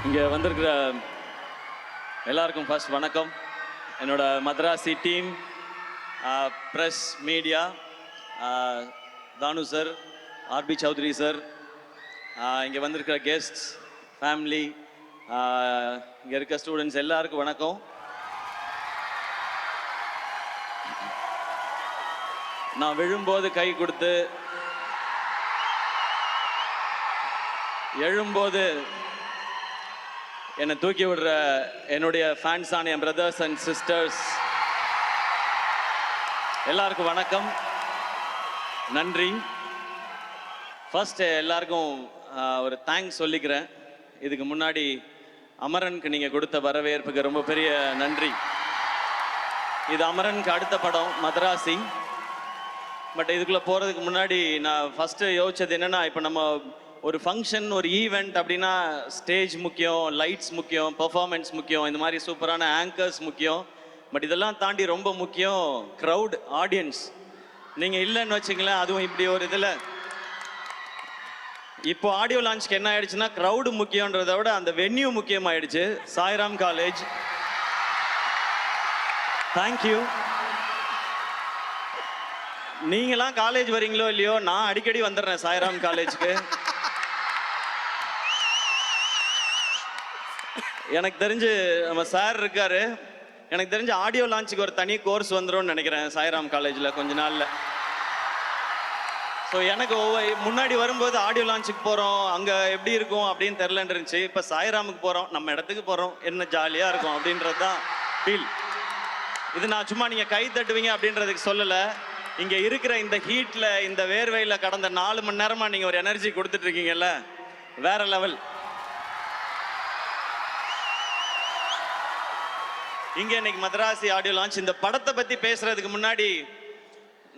இங்கே வந்திருக்கிற எல்லாருக்கும் ஃபர்ஸ்ட் வணக்கம். என்னோட மதராசி டீம், ப்ரெஸ், மீடியா, தானு சார், ஆர்பி சௌத்ரி சார், இங்கே வந்திருக்கிற கெஸ்ட்ஸ், ஃபேமிலி, இங்கே இருக்க ஸ்டூடெண்ட்ஸ் எல்லாருக்கும் வணக்கம். நான் விழும்போது கை கொடுத்து, எழும்போது என்னை தூக்கி விடுற என்னுடைய ஃபேன்ஸான என் பிரதர்ஸ் அண்ட் சிஸ்டர்ஸ் எல்லாருக்கும் வணக்கம், நன்றி. ஃபர்ஸ்ட் எல்லாருக்கும் ஒரு தேங்க்ஸ் சொல்லிக்கிறேன். இதுக்கு முன்னாடி அமரனுக்கு நீங்கள் கொடுத்த வரவேற்புக்கு ரொம்ப பெரிய நன்றி. இது அமரனுக்கு அடுத்த படம் மதராசி. பட் இதுக்குள்ளே போகிறதுக்கு முன்னாடி நான் ஃபஸ்ட்டு யோசிச்சது என்னென்னா, இப்போ நம்ம ஒரு ஃபங்க்ஷன், ஒரு ஈவெண்ட் அப்படின்னா ஸ்டேஜ் முக்கியம், லைட்ஸ் முக்கியம், பெர்ஃபார்மன்ஸ் முக்கியம், இந்த மாதிரி சூப்பரான ஆங்கர்ஸ் முக்கியம். பட் இதெல்லாம் தாண்டி ரொம்ப முக்கியம் க்ரௌட், ஆடியன்ஸ். நீங்கள் இல்லைன்னு வச்சுங்களேன், அதுவும் இப்படி ஒரு இதில் இப்போ ஆடியோ லான்ச்க்கு என்ன ஆயிடுச்சுன்னா, க்ரௌடு முக்கியன்றதை விட அந்த வென்யூ முக்கியமாயிடுச்சு. Sairam college, thank you. நீங்களாம் காலேஜ் வரீங்களோ இல்லையோ, நான் அடிக்கடி வந்துடுறேன் சாய்ராம் காலேஜுக்கு. எனக்கு தெரிஞ்சு நம்ம சார் இருக்காரு, எனக்கு தெரிஞ்சு ஆடியோ லான்ச்சுக்கு ஒரு தனி கோர்ஸ் வந்துடும் நினைக்கிறேன் சாய்ராம் காலேஜில் கொஞ்ச நாளில். ஸோ எனக்கு முன்னாடி வரும்போது ஆடியோ லான்ச்சுக்கு போகிறோம், அங்கே எப்படி இருக்கும் அப்படின்னு தெரிலன்னு இருந்துச்சு. இப்போ சாய்ராமுக்கு போகிறோம், நம்ம இடத்துக்கு போகிறோம், என்ன ஜாலியாக இருக்கும் அப்படின்றது தான் ஃபீல். இது நான் சும்மா நீங்கள் கை தட்டுவீங்க அப்படின்றதுக்கு சொல்லலை. இங்கே இருக்கிற இந்த ஹீட்டில், இந்த வேர்வையில் கடந்த 4 மணி நேரமாக நீங்கள் ஒரு எனர்ஜி கொடுத்துட்ருக்கீங்கல்ல, வேற லெவல். இங்கே இன்னைக்கு மதராசி ஆடியோ லான்ச். இந்த படத்தை பற்றி பேசுகிறதுக்கு முன்னாடி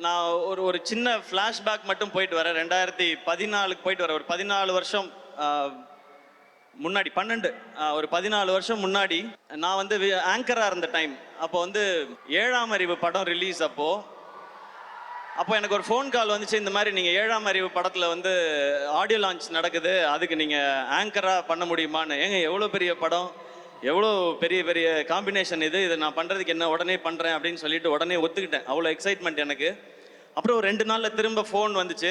நான் ஒரு சின்ன ஃப்ளாஷ்பேக் மட்டும் போயிட்டு வரேன். 2014 போயிட்டு வரேன். ஒரு 14 வருஷம் முன்னாடி, 12 ஒரு 14 வருஷம் முன்னாடி நான் வந்து ஆங்கராக இருந்த டைம். அப்போ வந்து 7ஆம் அறிவு படம் ரிலீஸ். அப்போ எனக்கு ஒரு ஃபோன் கால் வந்துச்சு, இந்த மாதிரி நீங்கள் 7ஆம் அறிவு படத்தில் வந்து ஆடியோ லான்ச் நடக்குது, அதுக்கு நீங்கள் ஆங்கராக பண்ண முடியுமான்னு. ஏங்க எவ்வளோ பெரிய படம், எவ்வளோ பெரிய பெரிய காம்பினேஷன் இதை நான் பண்ணுறதுக்கு என்ன, உடனே பண்ணுறேன் அப்படின்னு சொல்லிட்டு உடனே ஒத்துக்கிட்டேன். அவ்வளோ எக்ஸைட்மெண்ட் எனக்கு. அப்புறம் ஒரு 2 நாளில் திரும்ப ஃபோன் வந்துச்சு,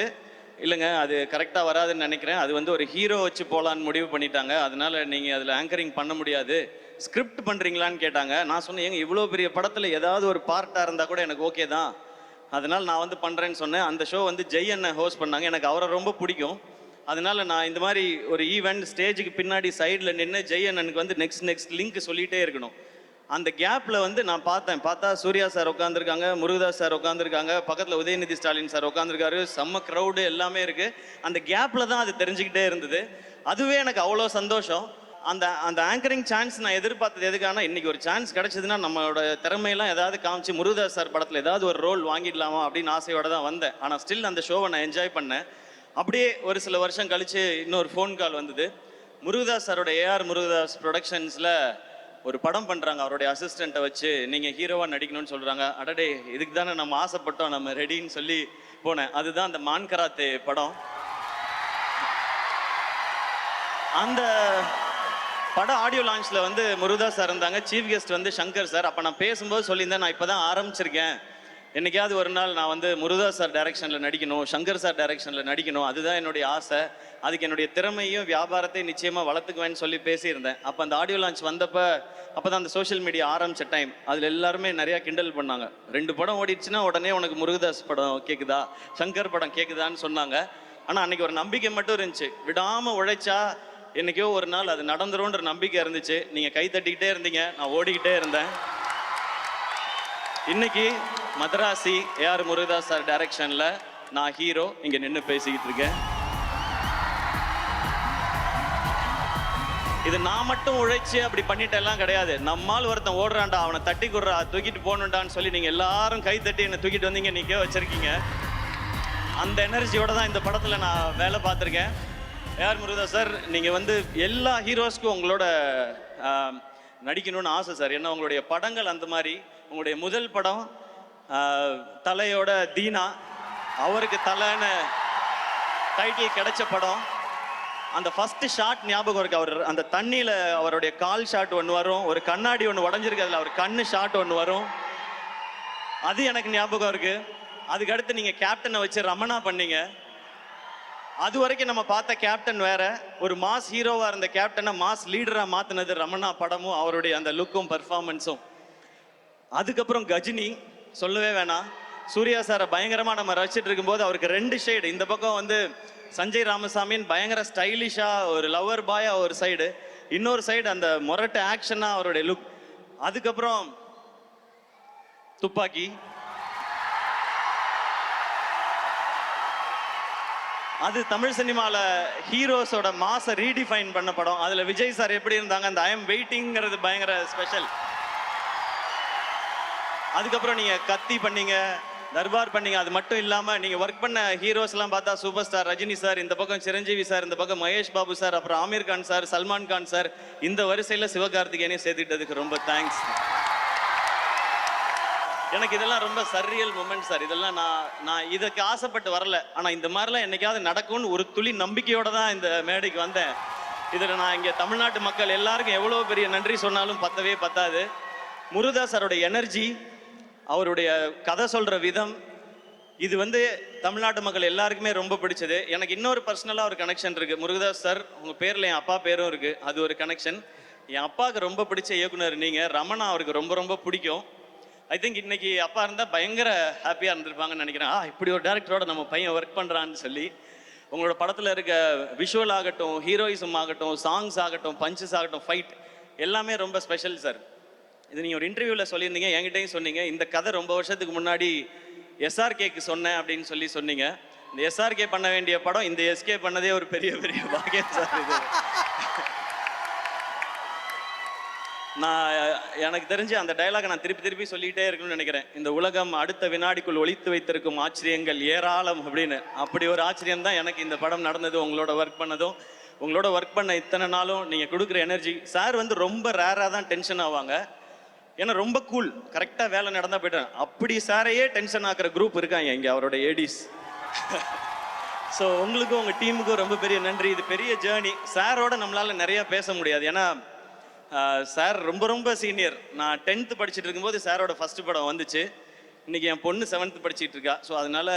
இல்லைங்க அது கரெக்டாக வராதுன்னு நினைக்கிறேன், அது வந்து ஒரு ஹீரோ வச்சு போகலான்னு முடிவு பண்ணிட்டாங்க, அதனால நீங்கள் அதில் ஆங்கரிங் பண்ண முடியாது, ஸ்கிரிப்ட் பண்ணுறீங்களான்னு கேட்டாங்க. நான் சொன்னேன், ஏங்க இவ்வளோ பெரிய படத்தில் ஏதாவது ஒரு பார்ட்டாக இருந்தால் கூட எனக்கு ஓகே தான், அதனால் நான் வந்து பண்ணுறேன்னு சொன்னேன். அந்த ஷோ வந்து ஜெய் அண்ணன் ஹோஸ்ட் பண்ணாங்க, எனக்கு அவரை ரொம்ப பிடிக்கும். அதனால நான் இந்த மாதிரி ஒரு ஈவெண்ட் ஸ்டேஜுக்கு பின்னாடி சைடில் நின்று ஜெய் அண்ணனுக்கு வந்து நெக்ஸ்ட் லிங்க் சொல்லிகிட்டே இருக்கணும். அந்த கேப்பில் வந்து நான் பார்த்தா சூர்யா சார் உட்காந்துருக்காங்க, முருகதாஸ் சார் உட்காந்துருக்காங்க, பக்கத்தில் உதயநிதி ஸ்டாலின் சார் உட்காந்துருக்காரு, செம்ம க்ரௌடு எல்லாமே இருக்குது. அந்த கேப்பில் தான் அது தெரிஞ்சுக்கிட்டே இருந்தது. அதுவே எனக்கு அவ்வளோ சந்தோஷம். அந்த ஆங்கரிங் சான்ஸ் நான் எதிர்பார்த்தது எதுக்கான, இன்றைக்கி ஒரு சான்ஸ் கிடச்சிதுன்னா நம்மளோட திறமையெல்லாம் ஏதாவது காமிச்சு முருகதாஸ் சார் படத்தில் ஏதாவது ஒரு ரோல் வாங்கிடலாமா அப்படின்னு ஆசையோடு தான் வந்தேன். ஆனால் ஸ்டில் அந்த ஷோவை நான் என்ஜாய் பண்ணேன். அப்படியே ஒரு சில வருஷம் கழித்து இன்னொரு ஃபோன் கால் வந்தது. முருகதாஸ் சாரோட ஏஆர் முருகதாஸ் ப்ரொடக்ஷன்ஸில் ஒரு படம் பண்ணுறாங்க, அவருடைய அசிஸ்டண்ட்டை வச்சு நீங்கள் ஹீரோவாக நடிக்கணும்னு சொல்கிறாங்க. அடடே, இதுக்கு தானே நம்ம ஆசைப்பட்டோம், நம்ம ரெடின்னு சொல்லி போனேன். அதுதான் அந்த மான் கராத்தே படம். அந்த படம் ஆடியோ லான்ச்சில் வந்து முருகதாஸ் சார் இருந்தாங்க, சீஃப் கெஸ்ட் வந்து சங்கர் சார். அப்போ நான் பேசும்போது சொல்லியிருந்தேன், நான் இப்போ தான் ஆரம்பிச்சிருக்கேன், என்னைக்காவது ஒரு நாள் நான் வந்து முருகதாஸ் சார் டைரக்ஷனில் நடிக்கணும், சங்கர் சார் டைரக்ஷனில் நடிக்கணும், அதுதான் என்னுடைய ஆசை, அதுக்கு என்னுடைய திறமையும் வியாபாரத்தையும் நிச்சயமாக வளர்த்துக்குவேன்னு சொல்லி பேசியிருந்தேன். அப்போ அந்த ஆடியோ லான்ச் வந்தப்போ, அப்போ தான் அந்த சோஷியல் மீடியா ஆரம்பித்த டைம். அதில் எல்லாருமே நிறையா கிண்டல் பண்ணாங்க. 2 படம் ஓடிடுச்சுன்னா உடனே உனக்கு முருகதாஸ் படம் கேட்குதா, சங்கர் படம் கேட்குதான்னு சொன்னாங்க. ஆனால் அன்றைக்கி ஒரு நம்பிக்கை மட்டும் இருந்துச்சு, விடாமல் உழைச்சா என்றைக்கோ ஒரு நாள் அது நடந்துரும்ன்ற நம்பிக்கை இருந்துச்சு. நீங்கள் கை தட்டிக்கிட்டே இருந்தீங்க, நான் ஓடிக்கிட்டே இருந்தேன். இன்னைக்கு மதராசி ஏஆர் முருகதாஸ் சார் டைரக்ஷனில் நான் ஹீரோ இங்கே நின்று பேசிக்கிட்டு இருக்கேன். இது நான் மட்டும் உழைச்சி அப்படி பண்ணிட்டெல்லாம் கிடையாது. நம்மால் ஒருத்தன் ஓடுறான்டா, அவனை தட்டி கொடுறா, தூக்கிட்டு போகணுண்டான்னு சொல்லி நீங்கள் எல்லாரும் கை தட்டி என்னை தூக்கிட்டு வந்தீங்க, நிற்க வச்சிருக்கீங்க. அந்த எனர்ஜியோட தான் இந்த படத்தில் நான் வேலை பார்த்துருக்கேன். ஏஆர் முருகதாஸ் சார், நீங்கள் வந்து எல்லா ஹீரோஸ்க்கும் உங்களோட நடிக்கணும்னு ஆசை சார். ஏன்னா உங்களுடைய படங்கள் அந்த மாதிரி. உங்களுடைய முதல் படம் தலையோட தீனா, அவருக்கு தலைன்னு டைட்டில் கிடைச்ச படம். அந்த ஃபர்ஸ்ட் ஷாட் ஞாபகம் இருக்கு. அவர் அந்த தண்ணியில அவருடைய கால் ஷாட் ஒன்று வரும், ஒரு கண்ணாடி ஒன்று உடஞ்சிருக்கு, அதில் அவர் கண்ணு ஷாட் ஒன்று வரும், அது எனக்கு ஞாபகம் இருக்கு. அதுக்கடுத்து நீங்க கேப்டனை வச்சு ரமணா பண்ணீங்க. அது வரைக்கும் நம்ம பார்த்த கேப்டன் வேற, ஒரு மாஸ் ஹீரோவா இருந்த கேப்டனை மாஸ் லீடரா மாத்தினது ரமணா படமும் அவருடைய அந்த லுக்கும் பெர்ஃபார்மன்ஸும். அதுக்கப்புறம் கஜினி சொல்லவே வேணாம். சூர்யா சாரை பயங்கரமா நம்ம ரசிச்சுட்டு இருக்கும்போது அவருக்கு 2 ஷேடு. இந்த பக்கம் வந்து சஞ்சய் ராமசாமின்னு பயங்கர ஸ்டைலிஷா ஒரு லவர் பாயா ஒரு சைடு, இன்னொரு சைடு அந்த மொரட்டு ஆக்ஷனா அவருடைய லுக். அதுக்கப்புறம் துப்பாக்கி, அது தமிழ் சினிமால ஹீரோஸோட மாச ரீடிஃபைன் பண்ண படம். அதுல விஜய் சார் எப்படி இருந்தாங்க, அந்த ஐ எம் வெயிட்டிங்கிறது பயங்கர ஸ்பெஷல். அதுக்கப்புறம் நீங்க கத்தி பண்ணீங்க, தர்பார் பண்ணீங்க. அது மட்டும் இல்லாம நீங்க ஒர்க் பண்ண ஹீரோஸ் எல்லாம் பார்த்தா சூப்பர் ஸ்டார் ரஜினி சார், இந்த பக்கம் சிரஞ்சீவி சார், இந்த பக்கம் மகேஷ் பாபு சார், அப்புறம் ஆமீர் கான் சார், சல்மான் கான் சார், இந்த வரிசையில சிவகார்த்திகேயனையும் சேர்த்துக்கிட்டதுக்கு ரொம்ப தேங்க்ஸ். எனக்கு இதெல்லாம் ரொம்ப சர்ரியல் மூமெண்ட் சார். இதெல்லாம் நான் இதுக்கு ஆசைப்பட்டு வரல, ஆனா இந்த மாதிரிலாம் என்னைக்காவது நடக்கும்னு ஒரு துளி நம்பிக்கையோட தான் இந்த மேடைக்கு வந்தேன். இதுல நான் இங்க தமிழ்நாட்டு மக்கள் எல்லாருக்கும் எவ்வளவு பெரிய நன்றி சொன்னாலும் பத்தவே பத்தாது. முருகதாஸ் சாரோட எனர்ஜி, அவருடைய கதை சொல்ற விதம், இது வந்து தமிழ்நாட்டு மக்கள் எல்லாருக்குமே ரொம்ப பிடிச்சது. எனக்கு இன்னொரு பர்சனலா ஒரு கனெக்ஷன் இருக்கு. முருகதாஸ் சார் உங்க பேர்ல என் அப்பா பேரும் இருக்கு, அது ஒரு கனெக்ஷன். என் அப்பாவுக்கு ரொம்ப பிடிச்ச இயக்குனர் நீங்க. ரமணா அவருக்கு ரொம்ப ரொம்ப பிடிக்கும். ஐ திங்க் இன்னைக்கு அப்பா இருந்தா பயங்கர ஹாப்பியா இருந்திருப்பாங்கன்னு நினைக்கிறேன். இப்படி ஒரு டேரக்டரோட நம்ம பையன் ஒர்க் பண்றான்னு சொல்லி. உங்களோட படத்துல இருக்க விஷுவல் ஆகட்டும், ஹீரோயிசம் ஆகட்டும், சாங்ஸ் ஆகட்டும், பஞ்சஸ் ஆகட்டும், ஃபைட் எல்லாமே ரொம்ப ஸ்பெஷல் சார். இது நீங்கள் ஒரு இன்டர்வியூவில் சொல்லியிருந்தீங்க, என்கிட்டையும் சொன்னீங்க. இந்த கதை ரொம்ப வருஷத்துக்கு முன்னாடி எஸ்ஆர்கேக்கு சொன்னேன் அப்படின்னு சொன்னீங்க. இந்த எஸ்ஆர்கே பண்ண வேண்டிய படம் இந்த எஸ்கே பண்ணதே ஒரு பெரிய பெரிய பாக்கியம் சார். இது நான் எனக்கு தெரிஞ்சு அந்த டைலாக் நான் திருப்பி திருப்பி சொல்லிகிட்டே இருக்கணும்னு நினைக்கிறேன். இந்த உலகம் அடுத்த வினாடிக்குள் ஒளித்து வைத்திருக்கும் ஆச்சரியங்கள் ஏராளம் அப்படின்னு. அப்படி ஒரு ஆச்சரியம் தான் எனக்கு இந்த படம் நடந்தது, உங்களோட ஒர்க் பண்ணதும். உங்களோட ஒர்க் பண்ண இத்தனை நாளும் நீங்கள் கொடுக்குற எனர்ஜி. சார் வந்து ரொம்ப ரேராக தான் டென்ஷன் ஆவாங்க, ஏன்னா ரொம்ப கூல், கரெக்டாக வேலை நடந்தால் போய்ட்டேன். அப்படி சாரையே டென்ஷன் ஆக்குற குரூப் இருக்காங்க இங்கே, அவரோட ஏடிஸ். ஸோ உங்களுக்கும் உங்கள் டீமுக்கும் ரொம்ப பெரிய நன்றி. இது பெரிய ஜேர்னி. சாரோட நம்மளால் நிறையா பேச முடியாது, ஏன்னா சார் ரொம்ப ரொம்ப சீனியர். நான் 10th படிச்சுட்டு இருக்கும்போது சாரோட ஃபர்ஸ்ட் படம் வந்துச்சு. இன்றைக்கி என் பொண்ணு 7th படிச்சுட்டு இருக்கா. ஸோ அதனால்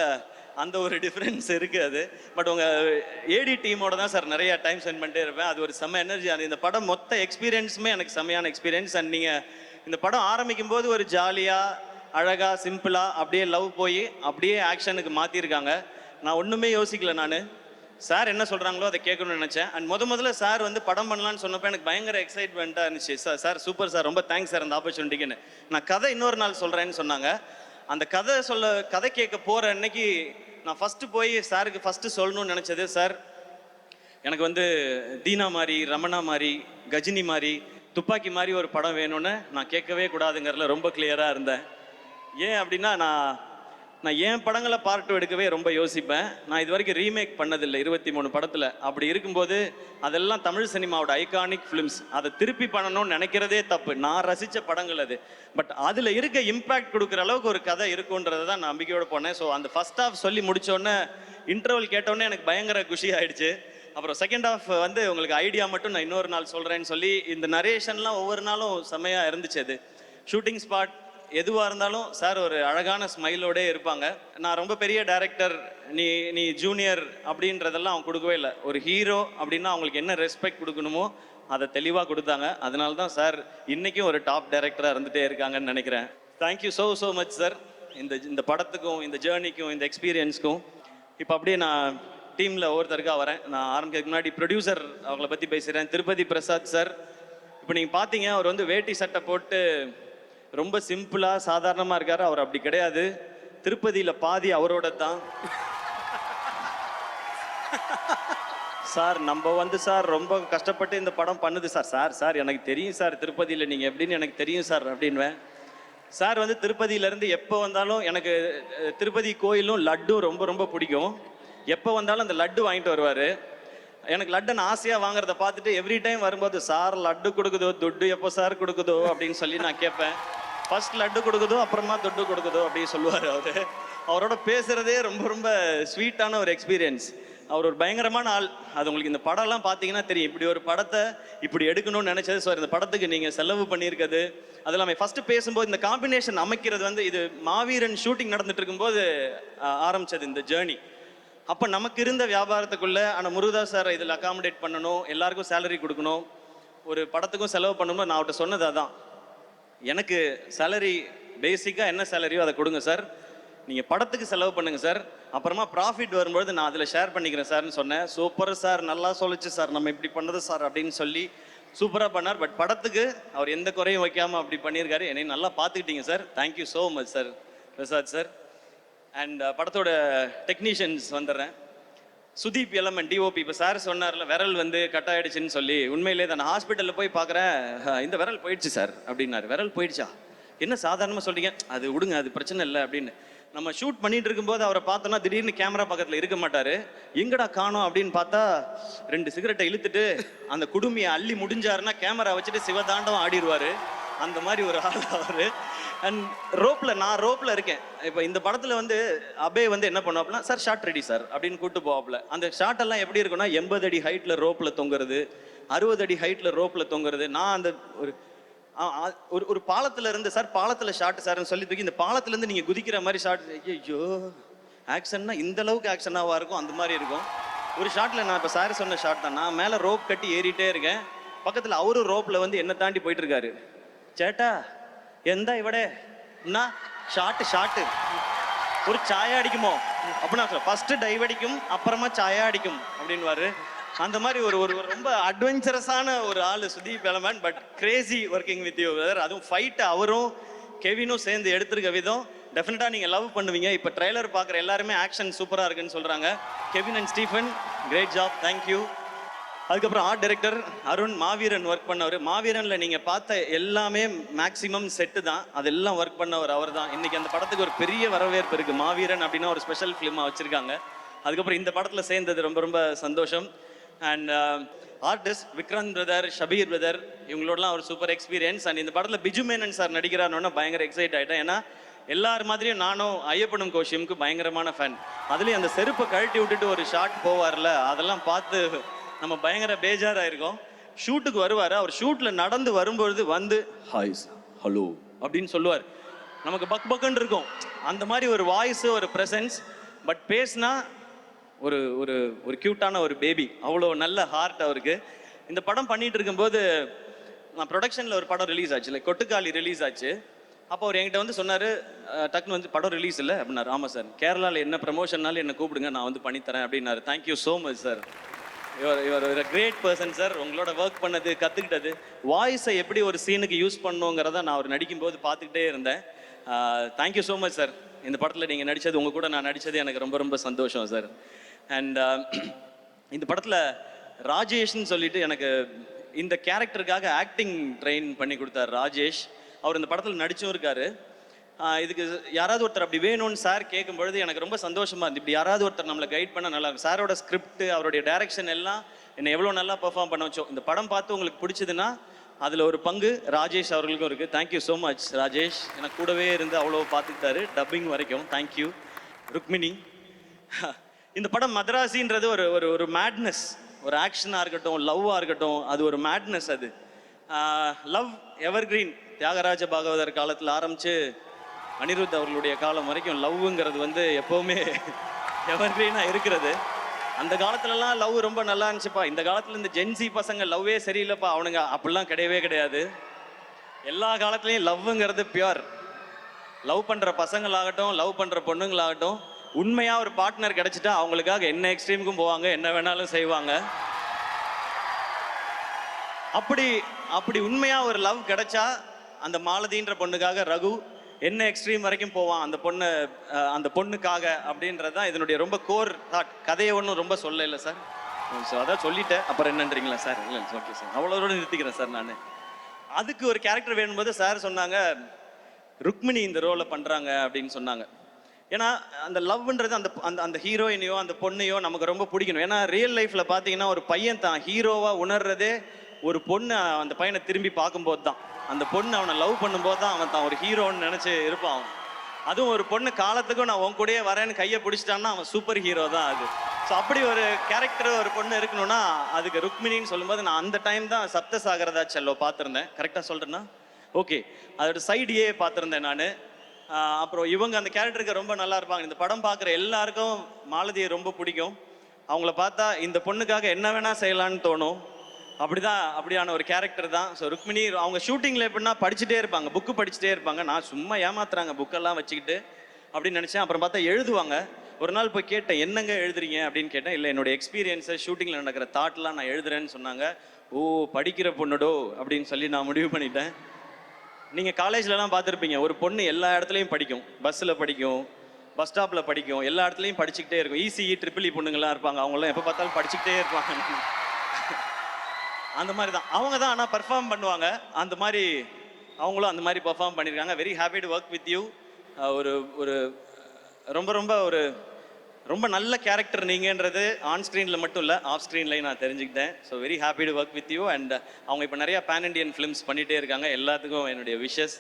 அந்த ஒரு டிஃப்ரென்ஸ் இருக்குது அது. பட் உங்கள் ஏடி டீமோட தான் சார் நிறையா டைம் ஸ்பெண்ட் பண்ணிட்டே இருப்பேன். அது ஒரு செம்ம எனர்ஜி. அது இந்த படம் மொத்த எக்ஸ்பீரியன்ஸுமே எனக்கு செம்மையான எக்ஸ்பீரியன்ஸ். அண்ட் நீங்கள் இந்த படம் ஆரம்பிக்கும் போது ஒரு ஜாலியாக அழகாக சிம்பிளாக அப்படியே லவ் போய் அப்படியே ஆக்ஷனுக்கு மாற்றிருக்காங்க. நான் ஒன்றுமே யோசிக்கல, நான் சார் என்ன சொல்கிறாங்களோ அதை கேட்கணும்னு நினச்சேன். அண்ட் முதல்ல சார் வந்து படம் பண்ணலான்னு சொன்னப்போ எனக்கு பயங்கர எக்ஸைட்மெண்ட்டாக இருந்துச்சு. சார் சூப்பர் சார், ரொம்ப தேங்க்ஸ் சார் அந்த ஆப்பர்ச்சுனிட்டிக்குன்னு. நான் கதை இன்னொரு நாள் சொல்கிறேன்னு சொன்னாங்க. அந்த கதை கேட்க போகிற அன்னைக்கு நான் ஃபஸ்ட்டு போய் சாருக்கு ஃபஸ்ட்டு சொல்லணும்னு நினச்சது, சார் எனக்கு வந்து தீனா மாதிரி, ரமணா மாதிரி, கஜினி மாதிரி, துப்பாக்கி மாதிரி ஒரு படம் வேணும்னு நான் கேட்கவே கூடாதுங்கிறதுல ரொம்ப கிளியராக இருந்தேன். ஏன் அப்படின்னா நான் என் படங்களை பார்ட் 2 எடுக்கவே ரொம்ப யோசிப்பேன். நான் இது வரைக்கும் ரீமேக் பண்ணதில்லை 23 படத்தில். அப்படி இருக்கும்போது அதெல்லாம் தமிழ் சினிமாவோட ஐகானிக் ஃபிலிம்ஸ். அதை திருப்பி பண்ணணும்னு நினைக்கிறதே தப்பு. நான் ரசித்த படங்கள் அது. பட் அதில் இருக்க இம்பேக்ட் கொடுக்குற அளவுக்கு ஒரு கதை இருக்குன்றதை தான் நான் நம்பிக்கையோடு போனேன். ஸோ அந்த ஃபர்ஸ்ட் ஹாஃப் சொல்லி முடித்தோடனே, இன்டர்வல் கேட்டோடனே எனக்கு பயங்கர குஷி ஆயிடுச்சு. அப்புறம் செகண்ட் ஹாஃப் வந்து உங்களுக்கு ஐடியா மட்டும் நான் இன்னொரு நாள் சொல்கிறேன்னு சொல்லி இந்த நரேஷன்லாம் ஒவ்வொரு நாளும் செம்மையாக இருந்துச்சு. அது ஷூட்டிங் ஸ்பாட் எதுவாக இருந்தாலும் சார் ஒரு அழகான ஸ்மைலோடே இருப்பாங்க. நான் ரொம்ப பெரிய டைரக்டர், நீ ஜூனியர் அப்படின்றதெல்லாம் அவங்க கொடுக்கவே இல்லை. ஒரு ஹீரோ அப்படின்னா அவங்களுக்கு என்ன ரெஸ்பெக்ட் கொடுக்கணுமோ அதை தெளிவாக கொடுத்தாங்க. அதனால தான் சார் இன்றைக்கும் ஒரு டாப் டைரக்டராக இருந்துகிட்டே இருக்காங்கன்னு நினைக்கிறேன். தேங்க்யூ ஸோ மச் சார், இந்த படத்துக்கும் இந்த ஜேர்னிக்கும் இந்த எக்ஸ்பீரியன்ஸ்க்கும். இப்போ அப்படியே நான் டீமில் ஒவ்வொருத்தருக்காக வரேன். நான் ஆரம்பிக்கிறதுக்கு முன்னாடி ப்ரொடியூசர் அவங்கள பற்றி பேசுகிறேன். திருப்பதி பிரசாத் சார். இப்போ நீங்கள் பார்த்தீங்க, அவர் வந்து வேட்டி சட்டை போட்டு ரொம்ப சிம்பிளாக சாதாரணமாக இருக்கார். அவர் அப்படி கிடையாது. திருப்பதியில் பாதி அவரோட தான் சார். நம்ம வந்து சார் ரொம்ப கஷ்டப்பட்டு இந்த படம் பண்ணுது சார் எனக்கு தெரியும் சார், திருப்பதியில் நீங்கள் எப்படின்னு எனக்கு தெரியும் சார் அப்படின்வேன். சார் வந்து திருப்பதியிலேருந்து எப்போ வந்தாலும் எனக்கு திருப்பதி கோயிலும் லட்டும் ரொம்ப ரொம்ப பிடிக்கும். எப்போ வந்தாலும் அந்த லட்டு வாங்கிட்டு வருவார். எனக்கு லட்டு நான் ஆசையாக வாங்குறத பார்த்துட்டு எவ்ரி டைம் வரும்போது, சார் லட்டு கொடுக்குதோ, துட்டு எப்போ சார் கொடுக்குதோ அப்படின்னு சொல்லி நான் கேட்பேன். ஃபர்ஸ்ட் லட்டு கொடுக்குதோ, அப்புறமா துட்டு கொடுக்குதோ அப்படின்னு சொல்லுவார் அவர். அவரோட பேசுகிறதே ரொம்ப ரொம்ப ஸ்வீட்டான ஒரு எக்ஸ்பீரியன்ஸ். அவர் ஒரு பயங்கரமான ஆள். அது உங்களுக்கு இந்த படம்லாம் பார்த்தீங்கன்னா தெரியும். இப்படி ஒரு படத்தை இப்படி எடுக்கணும்னு நினைச்சது. ஸோ இந்த படத்துக்கு நீங்கள் செலவு பண்ணியிருக்கிறது அது எல்லாமே ஃபஸ்ட்டு பேசும்போது இந்த காம்பினேஷன் அமைக்கிறது வந்து இது மாவீரன் ஷூட்டிங் நடந்துட்டு இருக்கும்போது ஆரம்பிச்சது இந்த ஜேர்னி. அப்போ நமக்கு இருந்த வியாபாரத்துக்குள்ள ஆனால் முருகதாஸ் சார் இதில் அகாமடேட் பண்ணணும், எல்லாருக்கும் சேலரி கொடுக்கணும், ஒரு படத்துக்கும் செலவு பண்ணணும். நான் அவர்கிட்ட சொன்னது அதான், எனக்கு சேலரி பேசிக்காக என்ன சேலரியோ அதை கொடுங்க சார், நீங்கள் படத்துக்கு செலவு பண்ணுங்க சார், அப்புறமா ப்ராஃபிட் வரும்போது நான் அதில் ஷேர் பண்ணிக்கிறேன் சார்னு சொன்னேன். சூப்பர் சார், நல்லா சொல்லிச்சு சார், நம்ம இப்படி பண்ணது சார் அப்படின்னு சொல்லி சூப்பராக பண்ணார். பட் படத்துக்கு அவர் எந்த குறையும் வைக்காமல் அப்படி பண்ணியிருக்காரு. என்னை நல்லா பார்த்துக்கிட்டீங்க sir. Thank you so much sir Prasad sir. And படத்தோட டெக்னீஷியன்ஸ் வந்துடுறேன். சுதீப் எலமன் டிஓபி. இப்போ சார் சொன்னார்ல விரல் வந்து கட் ஆகிடுச்சின்னு சொல்லி, உண்மையிலே தான் நான் ஹாஸ்பிட்டலில் போய் பார்க்குறேன், இந்த விரல் போயிடுச்சு சார் அப்படின்னாரு. விரல் போயிடுச்சா, என்ன சாதாரணமாக சொல்றீங்க, அது விடுங்க அது பிரச்சனை இல்லை அப்படின்னு. நம்ம ஷூட் பண்ணிட்டு இருக்கும்போது அவரை பார்த்தோன்னா திடீர்னு கேமரா பக்கத்தில் இருக்க மாட்டார். எங்கடா காணோம் அப்படின்னு பார்த்தா 2 சிகரெட்டை இழுத்துட்டு அந்த குடுமையை அள்ளி முடிஞ்சாருன்னா கேமரா வச்சுட்டு சிவதாண்டவம் ஆடிடுவார். அந்த மாதிரி ஒரு ஆள் அவர். அண்ட் நான் ரோப்பில் இருக்கேன். இப்போ இந்த படத்தில் வந்து அபே வந்து என்ன பண்ணுவாப்புனா, சார் ஷார்ட் ரெடி சார் அப்படின்னு கூப்பிட்டு போவாப்புல. அந்த ஷார்ட் எல்லாம் எப்படி இருக்குன்னா 80 அடி ஹைட்டில் ரோப்பில் தொங்குறது, 60 அடி ஹைட்டில் ரோப்பில் தொங்குறது. நான் அந்த ஒரு பாலத்தில் இருந்து சார் பாலத்தில் ஷார்ட் சார்னு சொல்லி தூக்கி இந்த பாலத்துலேருந்து நீங்கள் குதிக்கிற மாதிரி ஷார்ட். ஐயோ ஆக்ஷன்னா இந்த அளவுக்கு ஆக்ஷனாவாக இருக்கும், அந்த மாதிரி இருக்கும். ஒரு ஷார்ட்டில் நான் இப்போ சார் சொன்ன ஷார்ட் தான், நான் மேலே ரோப் கட்டி ஏறிட்டே இருக்கேன், பக்கத்தில் அவரும் ரோப்பில் வந்து என்ன தாண்டி போயிட்டு இருக்காரு. சேட்டா எந்த இவடே என்ன ஷாட்டு ஒரு சாயா அடிக்குமோ அப்படின்னா ஃபர்ஸ்ட் டைவ் அடிக்கும் அப்புறமா சாயா அடிக்கும் அப்படின்வாரு. அந்த மாதிரி ஒரு ஒரு ரொம்ப அட்வென்ச்சரஸான ஒரு ஆள் Sudeep LMN. But Crazy working with you brother. அதுவும் ஃபைட்டு அவரும் கெவினும் சேர்ந்து எடுத்திருக்க விதம் டெஃபினட்டாக நீங்கள் லவ் பண்ணுவீங்க. இப்போ ட்ரெய்லர் பார்க்குற எல்லாருமே ஆக்ஷன் சூப்பராக இருக்குன்னு சொல்கிறாங்க. Kevin and Stephen great job, thank you. அதுக்கப்புறம் art director Arun, Maaveeran work பண்ணவர். மாவீரனில் நீங்கள் பார்த்த எல்லாமே மேக்ஸிமம் செட்டு தான், அதெல்லாம் ஒர்க் பண்ணவர் அவர் தான். இன்றைக்கி அந்த படத்துக்கு ஒரு பெரிய வரவேற்பு இருக்குது. மாவீரன் அப்படின்னா ஒரு ஸ்பெஷல் ஃபிலிமாக வச்சுருக்காங்க. அதுக்கப்புறம் இந்த படத்தில் சேர்ந்தது ரொம்ப ரொம்ப சந்தோஷம். And artist Vikranth brother, Shabeer brother, இவங்களோடலாம் ஒரு சூப்பர் எக்ஸ்பீரியன்ஸ். அண்ட் இந்த படத்தில் பிஜு மேனன் சார் நடிக்கிறாருன்னா பயங்கர எக்ஸைட் ஆகிட்டேன். ஏன்னா எல்லார் மாதிரியும் நானும் ஐயப்பனும் கோஷியமுக்கு பயங்கரமான ஃபேன். அதுலேயும் அந்த செருப்பை கழட்டி விட்டுட்டு ஒரு ஷாட் போவார்ல, அதெல்லாம் பார்த்து நம்ம பயங்கர பேஜாராக இருக்கோம். ஷூட்டுக்கு வருவார், அவர் ஷூட்டில் நடந்து வரும்பொழுது வந்து ஹாய் ஹலோ அப்படின்னு சொல்லுவார். நமக்கு பக்குன்னு இருக்கும். அந்த மாதிரி ஒரு வாய்ஸு, ஒரு ப்ரெசன்ஸ். பட் பேசினா ஒரு ஒரு ஒரு க்யூட்டான ஒரு பேபி, அவ்வளோ நல்ல ஹார்ட் அவருக்கு. இந்த படம் பண்ணிட்டு இருக்கும்போது நான் ப்ரொடக்ஷனில் ஒரு படம் ரிலீஸ் ஆச்சு, லைக் கொட்டுக்காளி ரிலீஸ் ஆச்சு. அப்போ அவர் என்கிட்ட வந்து சொன்னார், டக்குன்னு வந்து படம் ரிலீஸ் இல்லை அப்படின்னாரு. ஆமாம் சார், கேரளாவில் என்ன ப்ரமோஷன்னாலும் என்னை கூப்பிடுங்க, நான் வந்து பண்ணித்தரேன் அப்படின்னாரு. Thank you so much sir. Your ஒரு கிரேட் பர்சன் சார். உங்களோட ஒர்க் பண்ணது, கற்றுக்கிட்டது, வாய்ஸை எப்படி ஒரு சீனுக்கு யூஸ் பண்ணுங்கிறத நான் அவர் நடிக்கும்போது பார்த்துக்கிட்டே இருந்தேன். Thank you so much sir. இந்த படத்தில் நீங்கள் நடித்தது, உங்கள் கூட நான் நடித்தது எனக்கு ரொம்ப ரொம்ப சந்தோஷம் சார். அண்ட் இந்த படத்தில் ராஜேஷ்ன்னு சொல்லிட்டு எனக்கு இந்த கேரக்டருக்காக ஆக்டிங் ட்ரெயின் பண்ணி கொடுத்தார் ராஜேஷ். அவர் இந்த படத்தில் நடிச்சும் இருக்காரு. இதுக்கு யாராவது ஒருத்தர் அப்படி வேணும்னு சார் கேட்கும் பொழுது எனக்கு ரொம்ப சந்தோஷமாக இருந்து, இப்படி யாராவது ஒருத்தர் நம்மளை கைட் பண்ணால் நல்லா இருக்கும். சாரோட ஸ்கிரிப்ட், அவருடைய டைரக்ஷன் எல்லாம் என்னை எவ்வளோ நல்லா பெர்ஃபார்ம் பண்ண வச்சோம். இந்த படம் பார்த்து உங்களுக்கு பிடிச்சதுன்னா அதில் ஒரு பங்கு ராஜேஷ் அவர்களுக்கும் இருக்குது. தேங்க்யூ ஸோ மச் ராஜேஷ், எனக்கு கூடவே இருந்து அவ்வளோ பார்த்துக்கிட்டாரு டப்பிங் வரைக்கும். தேங்க்யூ. ருக்மிணி, இந்த படம் மதராசின்றது ஒரு ஒரு ஒரு மேட்னஸ், ஒரு ஆக்ஷனாக இருக்கட்டும், லவ்வாக இருக்கட்டும், அது ஒரு மேட்னஸ். அது லவ் எவர் கிரீன். தியாகராஜ பாகவதர் காலத்தில் ஆரம்பித்து அனிருத் அவர்களுடைய காலம் வரைக்கும் லவ்ங்கிறது வந்து எப்போவுமே எவர் கிரீனாக இருக்கிறது. அந்த காலத்துலலாம் லவ் ரொம்ப நல்லா இருந்துச்சுப்பா. இந்த காலத்தில் இந்த ஜென்சி பசங்க லவ்வே சரியில்லைப்பா அவனுங்க, அப்படிலாம் கிடையவே கிடையாது. எல்லா காலத்துலேயும் லவ்ங்கிறது பியூர். லவ் பண்ணுற பசங்களாகட்டும், லவ் பண்ணுற பொண்ணுங்களாகட்டும், உண்மையாக ஒரு பார்ட்னர் கிடைச்சிட்டா அவங்களுக்காக என்ன எக்ஸ்ட்ரீமுக்கும் போவாங்க, என்ன வேணாலும் செய்வாங்க. அப்படி அப்படி உண்மையாக ஒரு லவ் கிடைச்சா அந்த மாலதின்ற பொண்ணுக்காக ரகு என்ன எக்ஸ்ட்ரீம் வரைக்கும் போவான் அந்த பொண்ணுக்காக அப்படின்றது தான் இதனுடைய ரொம்ப கோர் தாட். கதையை ஒன்றும் ரொம்ப சொல்ல இல்லை சார். ஸோ அதான் சொல்லிட்டேன், அப்புறம் என்னன்றீங்களா சார்? இல்லை ஓகே சார், அவ்வளோட நிறுத்திக்கிறேன் சார். நான் அதுக்கு ஒரு கேரக்டர் வேணும்போது சார் சொன்னாங்க ருக்மிணி இந்த ரோலை பண்ணுறாங்க அப்படின்னு சொன்னாங்க. ஏன்னா அந்த லவ்ன்றது அந்த அந்த அந்த ஹீரோயினையோ அந்த பொண்ணையோ நமக்கு ரொம்ப பிடிக்கணும். ஏன்னா ரியல் லைஃப்பில் பார்த்தீங்கன்னா ஒரு பையன் தான் ஹீரோவாக உணர்றதே ஒரு பொண்ணு அந்த பையனை திரும்பி பார்க்கும்போது தான். அந்த பொண்ணு அவனை லவ் பண்ணும்போது தான் அவன் தான் ஒரு ஹீரோன்னு நினச்சி இருப்பான். அதுவும் ஒரு பொண்ணு காலத்துக்கும் நான் உன் கூடயே வரேன்னு கையை பிடிச்சிட்டான்னா அவன் சூப்பர் ஹீரோ தான் அது. ஸோ அப்படி ஒரு கேரக்டர் ஒரு பொண்ணு இருக்கணும்னா அதுக்கு ருக்மிணின்னு சொல்லும்போது நான் அந்த டைம் தான் சப்தசாகரதா செல்லோ பார்த்துருந்தேன். கரெக்டாக சொல்கிறேன்னா ஓகே, அதோட சைடியே பார்த்துருந்தேன் நான். அப்புறம் இவங்க அந்த கேரக்டருக்கு ரொம்ப நல்லா இருப்பாங்க. இந்த படம் பார்க்குற எல்லாருக்கும் மாலதியை ரொம்ப பிடிக்கும். அவங்கள பார்த்தா இந்த பொண்ணுக்காக என்ன வேணால் செய்யலான்னு தோணும். அப்படியான ஒரு கேரக்டர் தான். ஸோ ருக்மிணி அவங்க ஷூட்டிங்கில் எப்படின்னா படிச்சுட்டே இருப்பாங்க, புக்கு படிச்சுட்டே இருப்பாங்க. நான் சும்மா ஏமாத்துறாங்க புக்கெல்லாம் வச்சுக்கிட்டு அப்படின்னு நினச்சேன். அப்புறம் பார்த்தா எழுதுவாங்க. ஒரு நாள் போய் கேட்டேன், என்னங்க எழுதுறீங்க அப்படின்னு கேட்டேன். இல்லை, என்னோட எக்ஸ்பீரியன்ஸை ஷூட்டிங்கில் நடக்கிற தாட்லாம் நான் எழுதுறேன்னு சொன்னாங்க. ஓ, படிக்கிற பொண்ணுடோ அப்படின்னு சொல்லி நான் முடிவு பண்ணிட்டேன். நீங்கள் காலேஜ்லலாம் பார்த்துருப்பீங்க, ஒரு பொண்ணு எல்லா இடத்துலையும் படிக்கும். பஸ்ஸில் படிக்கும், பஸ் ஸ்டாப்பில் படிக்கும், எல்லா இடத்துலையும் படிச்சுக்கிட்டே இருக்கும். இசிஇ ட்ரிபிள் இ பொண்ணுங்கள்லாம் இருப்பாங்க, அவங்களாம் எப்போ பார்த்தாலும் படிச்சுக்கிட்டே இருப்பாங்க. அந்த மாதிரி தான் அவங்க தான். ஆனால் பர்ஃபார்ம் பண்ணுவாங்க. அந்த மாதிரி அவங்களும் அந்த மாதிரி பர்ஃபார்ம் பண்ணியிருக்காங்க. Very happy to work with you. ஒரு ஒரு ரொம்ப ரொம்ப ஒரு ரொம்ப நல்ல கேரக்டர் நீங்கன்றது ஆன் ஸ்க்ரீனில் மட்டும் இல்லை, ஆஃப் ஸ்க்ரீன்லையும் நான் தெரிஞ்சுக்கிட்டேன். So very happy to work with you. And அவங்க இப்போ நிறையா பேன் இண்டியன் ஃபிலிம்ஸ் பண்ணிகிட்டே இருக்காங்க. எல்லாத்துக்கும் என்னுடைய விஷஸ்.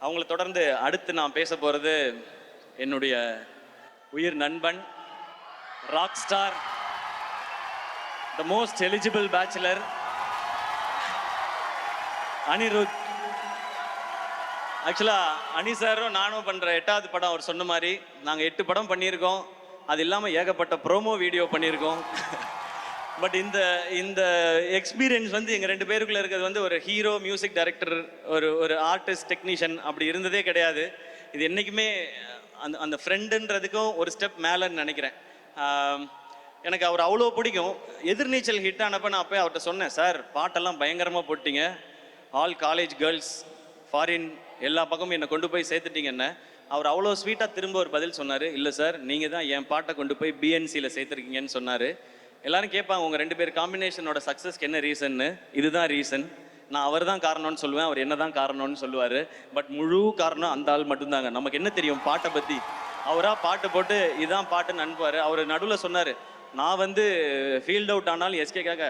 அவங்கள தொடர்ந்து அடுத்து நான் பேச போகிறது என்னுடைய உயிர் நண்பன், rock star, the most eligible bachelor, Anirudh. ஆக்சுவலாக அனி சாரும் நானும் பண்ணுற 8வது படம் அவர் சொன்ன மாதிரி நாங்கள் 8 படம் பண்ணியிருக்கோம். அது இல்லாமல் ஏகப்பட்ட ப்ரோமோ வீடியோ பண்ணியிருக்கோம். பட் இந்த எக்ஸ்பீரியன்ஸ் வந்து எங்கள் 2 பேருக்குள்ளே இருக்கிறது வந்து ஒரு ஹீரோ, மியூசிக் டைரக்டர், ஒரு ஆர்டிஸ்ட், டெக்னீஷியன் அப்படி இருந்ததே கிடையாது. இது என்றைக்குமே அந்த ஃப்ரெண்டுன்றதுக்கும் ஒரு ஸ்டெப் மேலேன்னு நினைக்கிறேன். எனக்கு அவர் அவ்வளோ பிடிக்கும். எதிர்நீச்சல் ஹிட் ஆனப்போ நான் அப்போயே அவர்கிட்ட சொன்னேன், சார் பாட்டெல்லாம் பயங்கரமாக போட்டிங்க, ஆல் காலேஜ் கேர்ள்ஸ், ஃபாரின் எல்லா பக்கமும் என்னை கொண்டு போய் சேர்த்துட்டீங்கன்னு. அவர் அவ்வளோ ஸ்வீட்டாக திரும்ப ஒரு பதில் சொன்னார், இல்லை சார் நீங்கள் தான் என் பாட்டை கொண்டு போய் பிஎன்சியில் சேர்த்துருக்கீங்கன்னு சொன்னார். எல்லாரும் கேட்பாங்க, உங்கள் 2 பேர் காம்பினேஷனோட சக்ஸஸ்க்கு என்ன ரீசன்னு. இதுதான் ரீசன். நான் அவர் தான் காரணம்னு சொல்லுவேன், அவர் என்ன தான் காரணம்னு சொல்லுவார். பட் முழு காரணம் அந்த ஆள் மட்டும்தாங்க. நமக்கு என்ன தெரியும் பாட்டை பற்றி? அவராக பாட்டு போட்டு இதான் பாட்டுன்னு அனுப்புவார். அவர் நடுவில் சொன்னார், நான் வந்து ஃபீல்ட் அவுட் ஆனாலும் எஸ்கேக்காக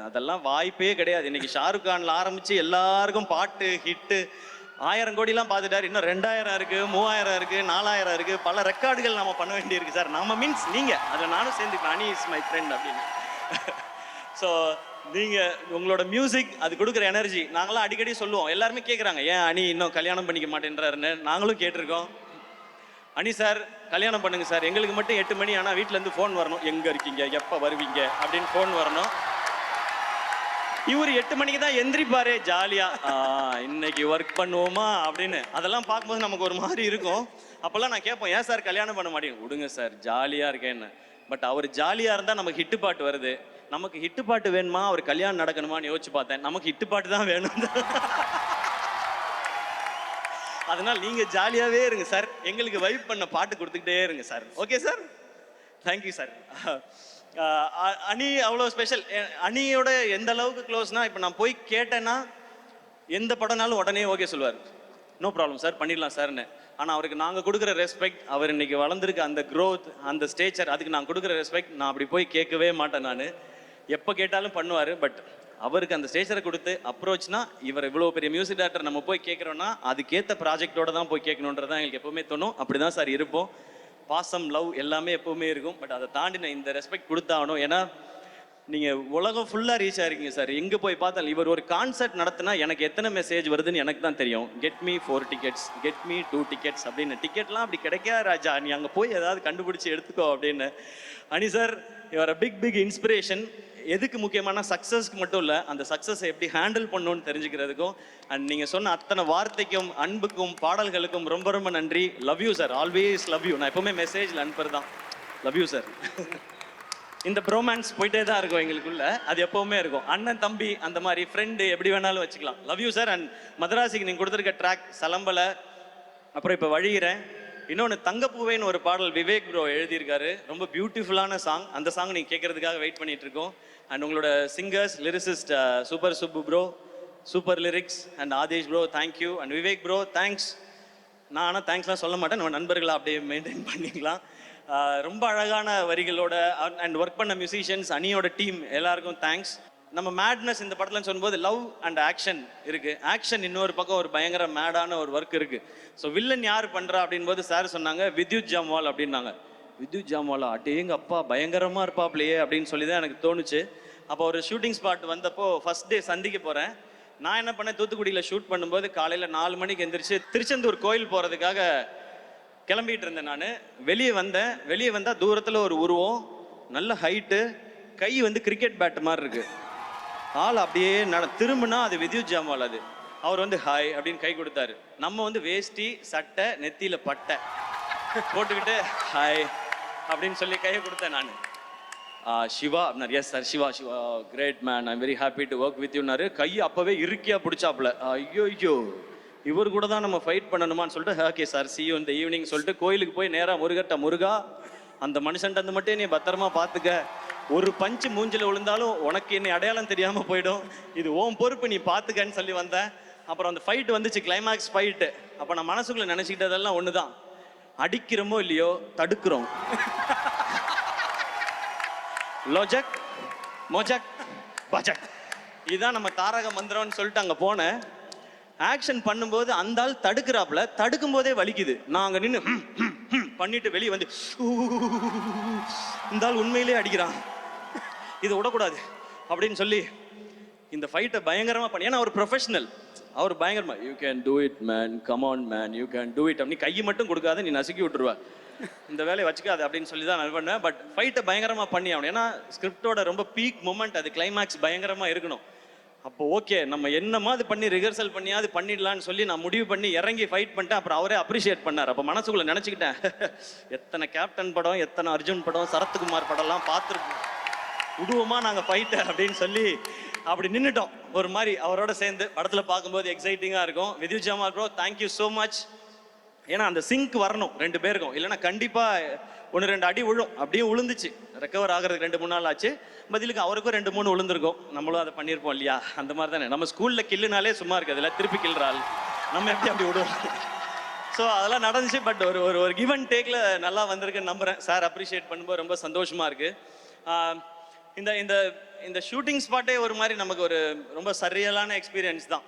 அதெல்லாம் வாய்ப்பே கிடையாது. இன்னைக்கு ஷாருக் கான்ல ஆரம்பித்து எல்லாருக்கும் பாட்டு ஹிட்டு 1000 கோடிலாம் பார்த்துட்டார். இன்னும் 2000 இருக்குது, 3000 இருக்குது, 4000 இருக்குது. பல ரெக்கார்டுகள் நம்ம பண்ண வேண்டியிருக்கு சார். நம்ம மீன்ஸ் நீங்கள், அதில் நானும் சேர்ந்துக்கலாம். அனி இஸ் மை ஃப்ரெண்ட் அப்படின்னு. ஸோ நீங்கள் உங்களோட மியூசிக் அது கொடுக்குற எனர்ஜி நாங்களாம் அடிக்கடி சொல்லுவோம். எல்லாருமே கேட்குறாங்க, ஏன் அனி இன்னும் கல்யாணம் பண்ணிக்க மாட்டேன்றாருன்னு. நாங்களும் கேட்டிருக்கோம். அனி சார் கல்யாணம் பண்ணுங்க சார், எங்களுக்கு மட்டும் 8 மணி ஆனால் வீட்டிலேருந்து ஃபோன் வரணும், எங்கே இருக்கீங்க, எப்போ வருவீங்க அப்படின்னு ஃபோன் வரணும். இவர் 8 மணிக்கு தான் எந்திரிப்பாரு ஜாலியாக, இன்னைக்கு ஒர்க் பண்ணுவோமா அப்படின்னு. அதெல்லாம் பார்க்கும்போது நமக்கு ஒரு மாதிரி இருக்கும். அப்போல்லாம் நான் கேட்போம், ஏன் சார் கல்யாணம் பண்ண மாட்டேங்க? விடுங்க சார் ஜாலியாக இருக்கேன்னு. பட் அவர் ஜாலியாக இருந்தால் நமக்கு ஹிட்டு பாட்டு வருது. நமக்கு ஹிட்டு பாட்டு வேணுமா, அவர் கல்யாணம் நடக்கணுமான்னு யோசிச்சு பார்த்தேன். நமக்கு ஹிட்டு பாட்டு தான் வேணும். அதனால் நீங்கள் ஜாலியாகவே இருங்க சார், எங்களுக்கு வைப் பண்ண பாட்டு கொடுத்துக்கிட்டே இருங்க sir. Okay sir, thank you sir. அனி அவ்வளோ ஸ்பெஷல். அனியோட எந்த அளவுக்கு க்ளோஸ்னா, இப்போ நான் போய் கேட்டேன்னா எந்த படம்னாலும் உடனே ஓகே சொல்லுவார், நோ ப்ராப்ளம் சார் பண்ணிடலாம் சார்னு. ஆனால் அவருக்கு நாங்கள் கொடுக்குற ரெஸ்பெக்ட், அவர் இன்னைக்கு வளர்ந்துருக்க அந்த க்ரோத், அந்த ஸ்டேச்சர், அதுக்கு நான் கொடுக்குற ரெஸ்பெக்ட் நான் அப்படி போய் கேட்கவே மாட்டேன். நான் எப்போ கேட்டாலும் பண்ணுவார். பட் அவருக்கு அந்த ஸ்டேச்சரை கொடுத்து அப்ரோச்னா, இவர் இவ்வளோ பெரிய மியூசிக் டைரக்டர் நம்ம போய் கேட்குறோன்னா அதுக்கேற்ற ப்ராஜெக்டோட தான் போய் கேட்கணுன்றது தான் எங்களுக்கு எப்போவுமே தோணும். அப்படி தான் சார் இருப்போம். பாசம், லவ் எல்லாமே எப்போவுமே இருக்கும். பட் அதை தாண்டி நான் இந்த ரெஸ்பெக்ட் கொடுத்தாகணும். ஏன்னா நீங்கள் உலகம் ஃபுல்லாக ரீச் ஆகிருக்கீங்க சார். எங்கே போய் பார்த்தாலும் இவர் ஒரு கான்சர்ட் நடத்தினா எனக்கு எத்தனை மெசேஜ் வருதுன்னு எனக்கு தான் தெரியும். Get me 4 tickets, get me 2 tickets அப்படின்னு. டிக்கெட்லாம் அப்படி கிடைக்காது ராஜா, நீ அங்கே போய் ஏதாவது கண்டுபிடிச்சி எடுத்துக்கோ அப்படின்னு. Ani sir, your a big inspiration. எதுக்கு முக்கியமான சக்ஸஸ்க்கு மட்டும் இல்லை, அந்த சக்ஸஸை எப்படி ஹேண்டில் பண்ணணும்னு தெரிஞ்சுக்கிறதுக்கும். அண்ட் நீங்கள் சொன்ன அத்தனை வார்த்தைக்கும், அன்புக்கும், பாடல்களுக்கும் ரொம்ப ரொம்ப நன்றி. Love you sir, always love you. நான் எப்போவுமே மெசேஜில் அனுப்புறது தான் லவ் யூ சார். இந்த ப்ரோமான்ஸ் போயிட்டே தான் இருக்கும் எங்களுக்குள்ள, அது எப்போவுமே இருக்கும். அண்ணன் தம்பி அந்த மாதிரி ஃப்ரெண்டு எப்படி வேணாலும் வச்சுக்கலாம். Love you sir. அண்ட் மதராசிக்கு நீங்கள் கொடுத்துருக்க ட்ராக் சலம்பலை, அப்புறம் இப்போ வழிகிறேன், இன்னொன்று தங்கப்பூவேன்னு ஒரு பாடல் விவேக் ப்ரோ எழுதியிருக்காரு. ரொம்ப பியூட்டிஃபுல்லான சாங். அந்த சாங் நீங்கள் கேட்கறதுக்காக வெயிட் பண்ணிட்டு இருக்கோம். அண்ட் உங்களோட singers, lyricist super Subbu bro, super lyrics. And Aadesh bro thank you. And Vivek bro thanks. நான் ஆனால் தேங்க்ஸ்லாம் சொல்ல மாட்டேன், நம்ம நண்பர்களாக அப்படியே மெயின்டைன் பண்ணிக்கலாம். ரொம்ப அழகான வரிகளோட அண்ட் ஒர்க் பண்ண மியூசிஷியன்ஸ், அனியோட டீம் எல்லாருக்கும் தேங்க்ஸ். நம்ம மேட்னஸ் இந்த படத்துல சொல்லும்போது லவ் அண்ட் ஆக்ஷன் இருக்கு. ஆக்ஷன் இன்னொரு பக்கம் ஒரு பயங்கர மேடான ஒரு ஒர்க் இருக்கு. ஸோ வில்லன் யார் பண்றா அப்படின் போது சார் சொன்னாங்க வித்யுத் ஜாம்வால் அப்படின்னாங்க. வித்யுத் ஜாம்வாலா, அடேங்க அப்பா பயங்கரமா இருப்பாப்லையே அப்படின்னு சொல்லி தான் எனக்கு தோணுச்சு. அப்போ ஒரு ஷூட்டிங் ஸ்பாட் வந்தப்போ ஃபர்ஸ்ட் டே சந்திக்க போறேன். நான் என்ன பண்ணேன், தூத்துக்குடியில் ஷூட் பண்ணும்போது காலையில் 4 மணிக்கு எந்திரிச்சு திருச்செந்தூர் கோயில் போகிறதுக்காக கிளம்பிட்டு இருந்தேன். நான் வெளியே வந்தேன். வெளியே வந்தால் தூரத்தில் ஒரு உருவம், நல்ல ஹைட்டு, கை வந்து கிரிக்கெட் பேட் மாதிரி இருக்கு. ஆள் அப்படியே திரும்பினா அது வித்யுத் ஜாம்வால். அது அவர் வந்து ஹாய் அப்படின்னு கை கொடுத்தாரு. நம்ம வந்து வேஷ்டி சட்டை நெத்தியில் பட்டை போட்டுக்கிட்டு ஹாய் அப்படின்னு சொல்லி கையை கொடுத்தேன். நான் சிவா அப்படின்னாரு. Yes sir, Siva Siva great man, I'm very happy to work with யூனாரு. கை அப்போவே இருக்கியா பிடிச்சாப்புல. ஐயோ ஐயோ இவர் கூட தான் நம்ம ஃபைட் பண்ணணுமான்னு சொல்லிட்டு ஓகே சார் சி யூ இந்த ஈவினிங் சொல்லிட்டு கோயிலுக்கு போய் நேராக முருகட்ட, முருகா அந்த மனுஷன்ட்டு அந்த மட்டும் நீ பத்திரமா பார்த்துக்க, ஒரு பஞ்சு மூஞ்சில் விழுந்தாலும் உனக்கு என்னை அடையாளம் தெரியாமல் போயிடும், இது ஓம் பொறுப்பு, நீ பார்த்துக்கன்னு சொல்லி வந்தேன். அப்புறம் அந்த ஃபைட் வந்துச்சு, கிளைமேக்ஸ் ஃபைட்டு. அப்போ நான் மனசுக்குள்ளே நினச்சிக்கிட்டதெல்லாம் ஒன்று தான், அடிக்கிறோமோ இல்லையோ தடுக்கிறோம். லோஜக் மோஜக் பஜக், இதுதான் நம்ம தாரக மந்திரம்னு சொல்லிட்டு அங்கே போனேன். ஆக்ஷன் பண்ணும்போது அந்த ஆள் தடுக்கிறாப்புல, தடுக்கும் போதே வலிக்குது. நான் அங்கே நின்று பண்ணிட்டு வெளியே வந்து இந்த ஆள் உண்மையிலே அடிக்கிறான், இதை விடக்கூடாது அப்படின்னு சொல்லி இந்த ஃபைட்டை பயங்கரமாக பண்ணி, ஏன்னா அவர் ப்ரொஃபஷனல், அவர் பயங்கரமா you can do it man, come on man, you can do it. அப்படி கையை மட்டும் கொடுக்காத, நீ நசுக்கி விட்டுருவா, இந்த வேலையை வச்சுக்காது அப்படின்னு சொல்லி தான் நான் பண்ணேன். பட் ஃபைட்டை பயங்கரமாக பண்ணி ஆகணும், ஏன்னா ஸ்கிரிப்டோட ரொம்ப பீக் மூமெண்ட் அது, கிளைமேக்ஸ் பயங்கரமாக இருக்கணும். அப்போ ஓகே நம்ம என்னமா அது பண்ணி ரிஹர்சல் பண்ணியாவது பண்ணிடலான்னு சொல்லி நான் முடிவு பண்ணி இறங்கி ஃபைட் பண்ணிட்டேன். அப்புறம் அவரே அப்ரிஷியேட் பண்ணார். அப்போ மனசுக்குள்ள நினச்சிக்கிட்டேன், எத்தனை கேப்டன் படம், எத்தனை அர்ஜுன் படம், சரத்குமார் படம்லாம் பார்த்துருக்கோம், விடுவோமா நாங்கள் ஃபைட்டை அப்படின்னு சொல்லி அப்படி நின்றுட்டோம். ஒரு மாதிரி அவரோட சேர்ந்து படத்தில் பார்க்கும்போது எக்ஸைட்டிங்காக இருக்கும். Vidyut Jammwal bro thank you so much. ஏன்னா அந்த சிங்க் வரணும் 2 பேருக்கும், இல்லைன்னா கண்டிப்பாக 1-2 அடி விழும். அப்படியே விழுந்துச்சு, ரெக்கவர் ஆகிறதுக்கு 2-3 நாள் ஆச்சு. பதிலுக்கு அவருக்கும் 2-3 விழுந்திருக்கும், நம்மளும் அதை பண்ணியிருப்போம் இல்லையா. அந்த மாதிரி தானே நம்ம ஸ்கூலில் கில்லுனாலே சும்மா இருக்காதுல்ல, திருப்பி கில்றாள் நம்ம எப்படி அப்படி விடுவோம். ஸோ அதெல்லாம் நடந்துச்சு. பட் ஒரு ஒரு கிவ் அண்ட் டேக்கில் நல்லா வந்திருக்குன்னு நம்புகிறேன். சார் அப்ரிஷியேட் பண்ணும்போது ரொம்ப சந்தோஷமாக இருக்குது. இந்த இந்த இந்த ஷூட்டிங் ஸ்பாட்டே ஒரு மாதிரி நமக்கு ஒரு ரொம்ப சரியலான எக்ஸ்பீரியன்ஸ் தான்.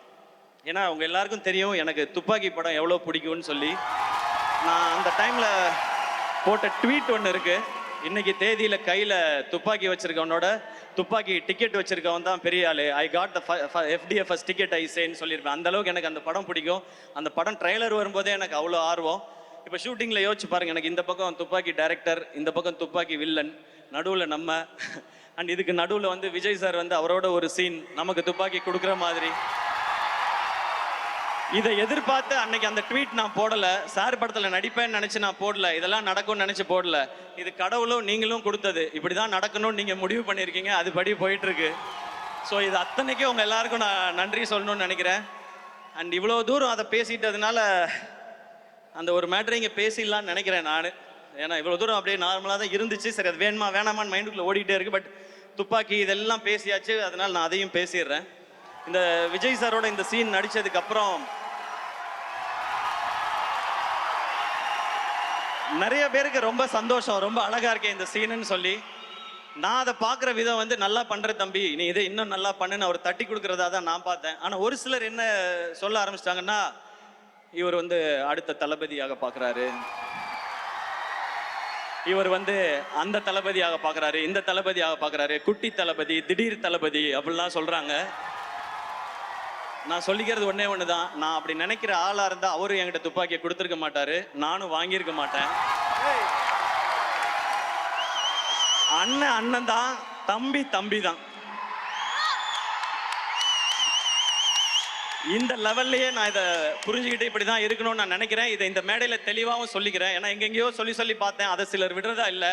ஏன்னா அவங்க எல்லாருக்கும் தெரியும் எனக்கு துப்பாக்கி படம் எவ்வளோ பிடிக்கும்னு சொல்லி. நான் அந்த டைமில் போட்ட ட்வீட் ஒன்று இருக்குது, இன்னைக்கு தேதியில் கையில் துப்பாக்கி வச்சிருக்கவனோட துப்பாக்கி டிக்கெட் வச்சிருக்கவன் தான் பெரிய ஆளு, I got the FDFS ticket I சேன்னு சொல்லியிருப்பேன். அந்தளவுக்கு எனக்கு அந்த படம் பிடிக்கும். அந்த படம் ட்ரெய்லர் வரும்போதே எனக்கு அவ்வளோ ஆர்வம். இப்போ ஷூட்டிங்கில் யோசிச்சு பாருங்கள், எனக்கு இந்த பக்கம் துப்பாக்கி டைரக்டர், இந்த பக்கம் துப்பாக்கி வில்லன், நடுவில் நம்ம, அண்ட் இதுக்கு நடுவில் வந்து விஜய் சார் வந்து அவரோட ஒரு சீன் நமக்கு துப்பாக்கி கொடுக்குற மாதிரி. இதை எதிர்பார்த்து அன்னைக்கு அந்த ட்வீட் நான் போடல, சார் படத்தில் நடிப்பேன்னு நினச்சி நான் போடல, இதெல்லாம் நடக்கும்னு நினச்சி போடல. இது கடவுளும் நீங்களும் கொடுத்தது, இப்படி தான் நடக்கணும்னு நீங்கள் முடிவு பண்ணியிருக்கீங்க, அதுபடி போயிட்டுருக்கு. ஸோ இது அத்தனைக்கும் உங்கள் எல்லாருக்கும் நான் நன்றி சொல்லணும்னு நினைக்கிறேன். அண்ட் இவ்வளோ தூரம் அதை பேசிட்டதுனால அந்த ஒரு மேட்டரை இங்கே பேசிடலான்னு நினைக்கிறேன் நான். ஏன்னா இவ்வளோ தூரம் அப்படியே நார்மலாக தான் இருந்துச்சு. சரி அது வேணுமா வேணாமான்னு மைண்டுக்குள்ளே ஓடிக்கிட்டே இருக்குது. பட் துப்பாக்கி இதெல்லாம் பேசியாச்சு, அதனால் நான் அதையும் பேசிடுறேன். இந்த விஜய் சாரோட இந்த சீன் நடித்ததுக்கப்புறம் நிறைய பேருக்கு ரொம்ப சந்தோஷம், ரொம்ப அழகா இருக்கேன் இந்த சீனுன்னு சொல்லி. நான் அதை பார்க்குற விதம் வந்து நல்லா பண்ணுற தம்பி, நீ இதை இன்னும் நல்லா பண்ணுன்னு அவர் தட்டி கொடுக்குறதா தான் நான் பார்த்தேன். ஆனால் ஒரு சிலர் என்ன சொல்ல ஆரம்பிச்சிட்டாங்கன்னா, இவர் வந்து அடுத்த தளபதியாக பார்க்குறாரு, இவர் வந்து அந்த தளபதியாக பார்க்குறாரு, இந்த தளபதியாக பார்க்குறாரு, குட்டி தளபதி, திடீர் தளபதி அப்படிலாம் சொல்கிறாங்க. நான் சொல்லிக்கிறது ஒன்னே ஒன்று தான், நான் அப்படி நினைக்கிற ஆளாக இருந்தால் அவரும் என்கிட்ட துப்பாக்கியை கொடுத்துருக்க மாட்டார், நானும் வாங்கியிருக்க மாட்டேன். அண்ணன் அண்ணன் தான், தம்பி தம்பி தான். இந்த லெவல்லையே நான் இதை புரிஞ்சுக்கிட்டு இப்படி தான் இருக்கணும்னு நான் நினைக்கிறேன். இதை இந்த மேடையில் தெளிவாகவும் சொல்லிக்கிறேன். ஏன்னா எங்கெங்கேயோ சொல்லி பார்த்தேன், அதை சிலர் விடுறதா இல்லை.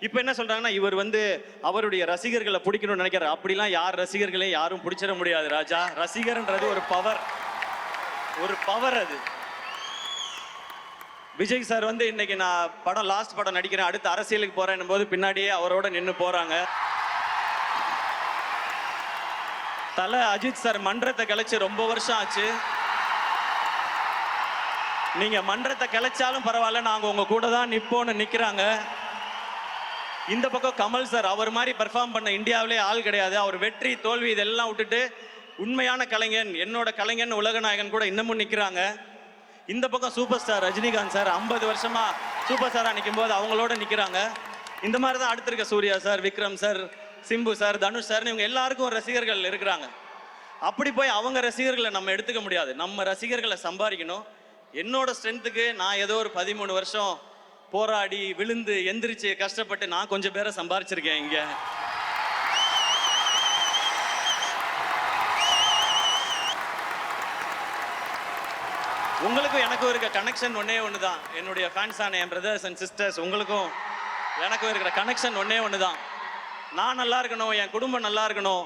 இப்போ என்ன சொல்றாங்கன்னா, இவர் வந்து அவருடைய ரசிகர்களை பிடிக்கணும்னு நினைக்கிறார். அப்படிலாம் யார் ரசிகர்களையும் யாரும் பிடிச்சிட முடியாது ராஜா. ரசிகர்ன்றது ஒரு பவர், ஒரு பவர் அது. விஜய் சார் வந்து இன்னைக்கு நான் படம் லாஸ்ட் படம் நடிக்கிறேன், அடுத்து அரசியலுக்கு போறேன் போது பின்னாடியே அவரோட நின்று போறாங்க. தல அஜித் சார் மன்றத்தை கலைச்சு ரொம்ப வருஷம் ஆச்சு. நீங்க மன்றத்தை கலைச்சாலும் பரவாயில்ல, நாங்க உங்க கூட தான் நிப்போன்னு நிக்கிறாங்க. இந்த பக்கம் கமல் சார், அவர் மாதிரி பெர்ஃபார்ம் பண்ண இந்தியாவிலே ஆள் கிடையாது. அவர் வெற்றி தோல்வி இதெல்லாம் விட்டுட்டு உண்மையான கலைஞன், என்னோட கலைஞன், உலகநாயகன் கூட இன்னமும் நிற்கிறாங்க. இந்த பக்கம் சூப்பர் ஸ்டார் ரஜினிகாந்த் சார் 50 வருஷமா சூப்பர் ஸ்டாரா நிற்கும் போது அவங்களோட நிற்கிறாங்க. இந்த மாதிரி தான் அடுத்து இருக்க Suriya sir, Vikram sir, Simbu sir, Dhanush sir, இவங்க எல்லாருக்கும் ரசிகர்கள் இருக்கிறாங்க. அப்படி போய் அவங்க ரசிகர்களை நம்ம எடுத்துக்க முடியாது. நம்ம ரசிகர்களை சம்பாதிக்கணும். என்னோட ஸ்ட்ரென்த்துக்கு நான் ஏதோ ஒரு 13 வருஷம் போராடி விழுந்து எந்திரிச்சு கஷ்டப்பட்டு நான் கொஞ்சம் பேரை சம்பாரிச்சிருக்கேன் இங்க. உங்களுக்கும் எனக்கும் இருக்க கனெக்ஷன் ஒன்னே ஒன்று தான். என்னுடைய ஃபேன்ஸான என் பிரதர்ஸ் அண்ட் சிஸ்டர்ஸ், உங்களுக்கும் எனக்கும் இருக்கிற கனெக்ஷன் ஒன்னே ஒன்று தான். நான் நல்லா இருக்கணும், என் குடும்பம் நல்லா இருக்கணும்,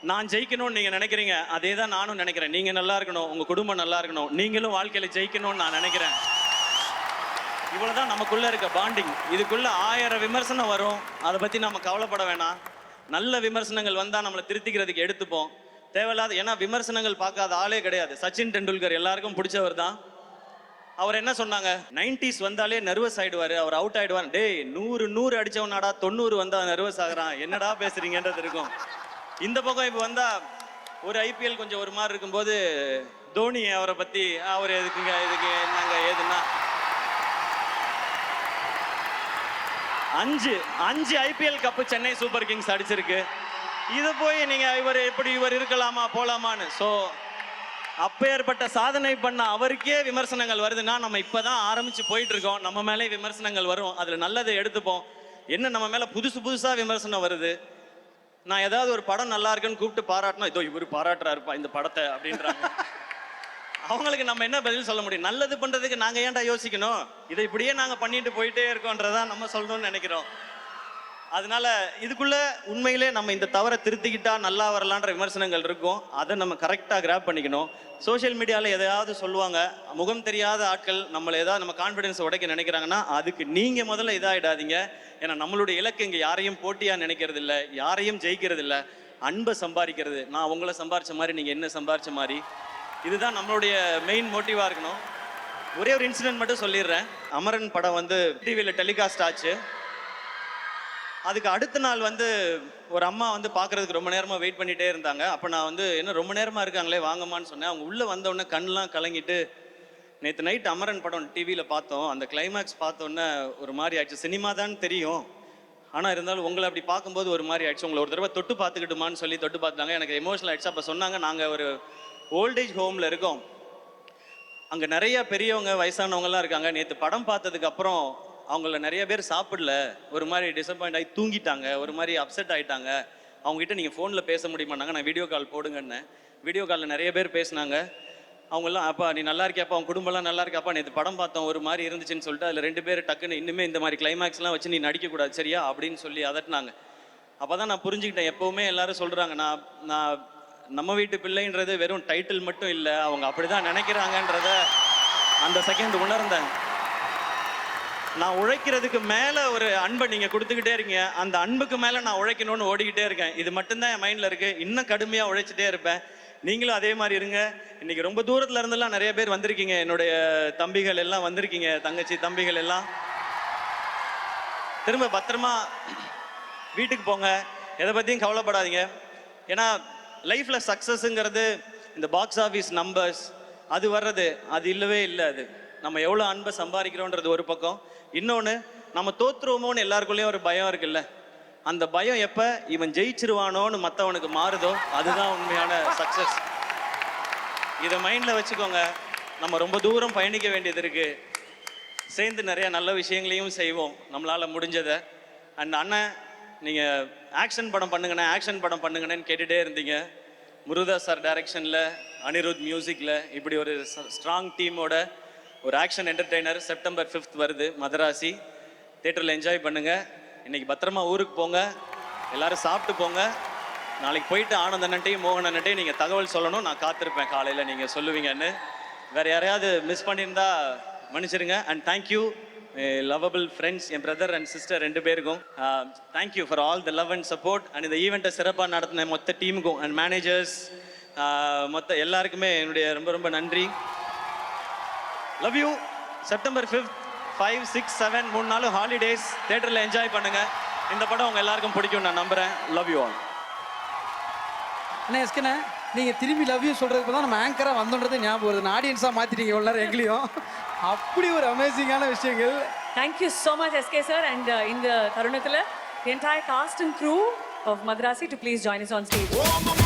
நான் ஜெயிக்கணும்னு நீங்கள் நினைக்கிறீங்க, அதே தான் நானும் நினைக்கிறேன். நீங்கள் நல்லா இருக்கணும், உங்கள் குடும்பம் நல்லா இருக்கணும், நீங்களும் வாழ்க்கையில் ஜெயிக்கணும்னு நான் நினைக்கிறேன். இவ்வளோதான் நமக்குள்ள இருக்க பாண்டிங். இதுக்குள்ள 1000 விமர்சனம் வரும், அதை பற்றி நம்ம கவலைப்பட வேணாம். நல்ல விமர்சனங்கள் வந்தால் நம்மளை திருத்திக்கிறதுக்கு எடுத்துப்போம். தேவையில்லாத, ஏன்னா விமர்சனங்கள் பார்க்காத ஆளே கிடையாது. சச்சின் டெண்டுல்கர் எல்லாருக்கும் பிடிச்சவர் தான். அவர் என்ன சொன்னாங்க, 90s வந்தாலே நர்வஸ் ஆயிடுவாரு, அவர் அவுட் ஆயிடுவார். டேய் 100 அடிச்சவனாடா 90 வந்தா நர்வஸ் ஆகுறான், என்னடா பேசுறீங்கன்றது இருக்கும். இந்த பக்கம் இப்போ வந்தா ஒரு ஐபிஎல் கொஞ்சம் ஒரு மாதிரி இருக்கும்போது தோனி அவரை பத்தி அவர் எதுக்குங்க இதுக்கு என்னங்க ஏதுன்னா 5 IPL cup Chennai super Kings அடிச்சிருக்கு. இது போய் நீங்க இவர் இருக்கலாமா போலாமான்னு. ஸோ அப்பேற்பட்ட சாதனை பண்ண அவருக்கே விமர்சனங்கள் வருதுன்னா நம்ம இப்பதான் ஆரம்பிச்சு போயிட்டு இருக்கோம். நம்ம மேலே விமர்சனங்கள் வரும், அதுல நல்லதை எடுத்துப்போம். என்ன நம்ம மேல புதுசா விமர்சனம் வருது. நான் ஏதாவது ஒரு படம் நல்லா இருக்குன்னு கூப்பிட்டு பாராட்டினா, இதோ இவர் பாராட்டுறாருப்பா இந்த படத்தை அப்படின்றாங்க. அவங்களுக்கு நம்ம என்ன பதில் சொல்ல முடியும்? நல்லது பண்றதுக்கு நாங்க ஏன்டா யோசிக்கணும், இதை இப்படியே நாங்க பண்ணிட்டு போயிட்டே இருக்கோன்றதான் நம்ம சொல்லணும்னு நினைக்கிறோம். அதனால இதுக்குள்ள உண்மையிலே நம்ம இந்த தவறை திருத்திக்கிட்டா நல்லா வரலான்ற விமர்சனங்கள் இருக்கும். அதை நம்ம கரெக்டாக கிராப் பண்ணிக்கணும். சோஷியல் மீடியாவில் எதையாவது சொல்லுவாங்க, முகம் தெரியாத ஆட்கள் நம்மளை ஏதாவது நம்ம கான்ஃபிடன்ஸ் உடைக்க நினைக்கிறாங்கன்னா அதுக்கு நீங்கள் முதல்ல இதாகிடாதீங்க. ஏன்னா நம்மளுடைய இலக்கு இங்கே யாரையும் போட்டியாக நினைக்கிறது இல்லை, யாரையும் ஜெயிக்கிறது இல்லை, அன்பை சம்பாதிக்கிறது. நான் உங்களை சம்பாரிச்ச மாதிரி நீங்கள் என்ன சம்பாரிச்ச மாதிரி, இதுதான் நம்மளுடைய மெயின் மோட்டிவாக இருக்கணும். ஒரே ஒரு இன்சிடென்ட் மட்டும் சொல்லிடுறேன். அமரன் படம் டிவியில் டெலிகாஸ்ட் ஆச்சு. அதுக்கு அடுத்த நாள் ஒரு அம்மா பார்க்கறதுக்கு ரொம்ப நேரமாக வெயிட் பண்ணிகிட்டே இருந்தாங்க. அப்போ நான் என்ன ரொம்ப நேரமாக இருக்காங்களே வாங்கம்மான்னு சொன்னேன். அவங்க உள்ளே வந்தோடனே கண்ணெலாம் கலங்கிட்டு, நேற்று நைட் அமரன் படம் டிவியில் பார்த்தோம், அந்த கிளைமேக்ஸ் பார்த்தோன்னே ஒரு மாதிரி ஆயிடுச்சு. சினிமா தான் தெரியும், ஆனால் இருந்தாலும் உங்களை அப்படி பார்க்கும்போது ஒரு மாதிரி ஆயிடுச்சு, உங்களை ஒரு தடவை தொட்டு பார்த்துக்கிட்டுமான்னு சொல்லி தொட்டு பார்த்தாங்க. எனக்கு எமோஷனல் ஆயிடுச்சு. அப்போ சொன்னாங்க, நாங்கள் ஒரு ஓல்டேஜ் ஹோமில் இருக்கோம், அங்கே நிறைய பெரியவங்க வயசானவங்கலாம் இருக்காங்க. நேற்று படம் பார்த்ததுக்கு அப்புறம் அவங்கள நிறைய பேர் சாப்பிடல, ஒரு மாதிரி டிசப்பாயிண்ட் ஆகி தூங்கிட்டாங்க, ஒரு மாதிரி அப்செட் ஆகிட்டாங்க. அவங்ககிட்ட நீங்கள் ஃபோனில் பேச முடியுமான்னாங்க. நான் வீடியோ கால் போடுங்கன்னு வீடியோ காலில் நிறைய பேர் பேசினாங்க. அவங்கெல்லாம், அப்பா நீ நல்லா இருக்கியாப்பா, அவங்க குடும்பம்லாம் நல்லா இருக்காப்பா, நேற்று படம் பார்த்தோம் ஒரு மாதிரி இருந்துச்சுன்னு சொல்லிட்டு அதில் 2 பேர் டக்குன்னு இன்னுமே இந்த மாதிரி கிளைமேக்ஸ்லாம் வச்சு நீ நடிக்கக்கூடாது சரியா அப்படின்னு சொல்லி அதட்டினாங்க. அப்போ தான் நான் புரிஞ்சுக்கிட்டேன். எப்போவுமே எல்லாரும் சொல்கிறாங்க, நான் நம்ம வீட்டு பிள்ளைன்றது வெறும் டைட்டில் மட்டும் இல்லை, அவங்க அப்படி தான் நினைக்கிறாங்கன்றத அந்த செகண்ட் உணர்ந்தேன். நான் உழைக்கிறதுக்கு மேலே ஒரு அன்பை நீங்கள் கொடுத்துக்கிட்டே இருக்கீங்க, அந்த அன்புக்கு மேலே நான் உழைக்கணும்னு ஓடிக்கிட்டே இருக்கேன். இது மட்டும்தான் என் மைண்டில் இருக்குது. இன்னும் கடுமையாக உழைச்சிட்டே இருப்பேன். நீங்களும் அதே மாதிரி இருங்க. இன்னைக்கு ரொம்ப தூரத்துல இருந்தெல்லாம் நிறைய பேர் வந்திருக்கீங்க, என்னுடைய தம்பிகள் எல்லாம் வந்திருக்கீங்க, தங்கச்சி தம்பிகள் எல்லாம். திரும்ப பத்திரமா வீட்டுக்கு போங்க, எதை பற்றியும் கவலைப்படாதீங்க. ஏன்னா லைஃப்பில் சக்ஸஸ்ங்கிறது இந்த பாக்ஸ் ஆஃபீஸ் நம்பர்ஸ் அது வர்றது அது இல்லவே இல்லை. அது நம்ம எவ்வளோ அன்பை சம்பாதிக்கிறோன்றது ஒரு பக்கம். இன்னொன்று, நம்ம தோற்றுருவோமோன்னு எல்லாருக்குள்ளேயும் ஒரு பயம் இருக்குல்ல, அந்த பயம் எப்போ இவன் ஜெயிச்சிருவானோன்னு மற்றவனுக்கு மாறுதோ அதுதான் உண்மையான சக்ஸஸ். இதை மைண்டில் வச்சுக்கோங்க. நம்ம ரொம்ப தூரம் பயணிக்க வேண்டியது இருக்குது. சேர்ந்து நிறைய நல்ல விஷயங்களையும் செய்வோம் நம்மளால் முடிஞ்சதை. அண்ட் அண்ணன், நீங்கள் ஆக்ஷன் படம் பண்ணுங்கண்ணே, ஆக்ஷன் படம் பண்ணுங்கண்ணேன்னு கேட்டுகிட்டே இருந்தீங்க. முருகதாஸ் சார் டைரக்ஷனில், அனிருத் மியூசிக்கில், இப்படி ஒரு ஸ்ட்ராங் டீமோட ஒரு ஆக்ஷன் என்டர்டெய்னர் செப்டம்பர் 5th வருது மதராசி. தேட்டரில் என்ஜாய் பண்ணுங்கள். இன்றைக்கி பத்திரமா ஊருக்கு போங்க, எல்லோரும் சாப்பிட்டு போங்க. நாளைக்கு போயிட்டு ஆனந்த் அண்ணன்ட்டையும் மோகன் அண்ணன்ட்டையும் நீங்கள் தகவல் சொல்லணும். நான் காத்திருப்பேன் காலையில் நீங்கள் சொல்லுவீங்கன்னு. வேறு யாரையாவது மிஸ் பண்ணியிருந்தா மன்னிச்சிருங்க. And thank you lovable friends, N brother and sister 2 பேருக்கும் thank you for all the love and support. And இந்த ஈவெண்ட்டை சிறப்பாக நடத்தின மொத்த டீமுக்கும் அண்ட் மேனேஜர்ஸ் மொத்த எல்லாருக்குமே என்னுடைய ரொம்ப ரொம்ப நன்றி. Love you. செப்டம்பர் 5th 5, 6, 7 3 நாளும் ஹாலிடேஸ். தேட்டரில் என்ஜாய் பண்ணுங்கள். இந்த படம் உங்க எல்லாருக்கும் பிடிக்கும் நான் நம்புறேன். Love you all. அண்ணா எஸ்கண்ணே, நீங்கள் திரும்பி லவ் யூ சொல்கிறதுக்கு தான் நம்ம ஆங்கராக வந்தோன்றது ஞாபகம் வருது. ஆடியன்ஸாக மாற்றிட்டீங்க இவ்வளோ நேரம் எங்களையும். அப்படி ஒரு அமேசிங்கான விஷயங்கள். Thank you so much SK sir. And இந்த தருணத்தில் the entire cast and crew of Madrasi to please join us on stage.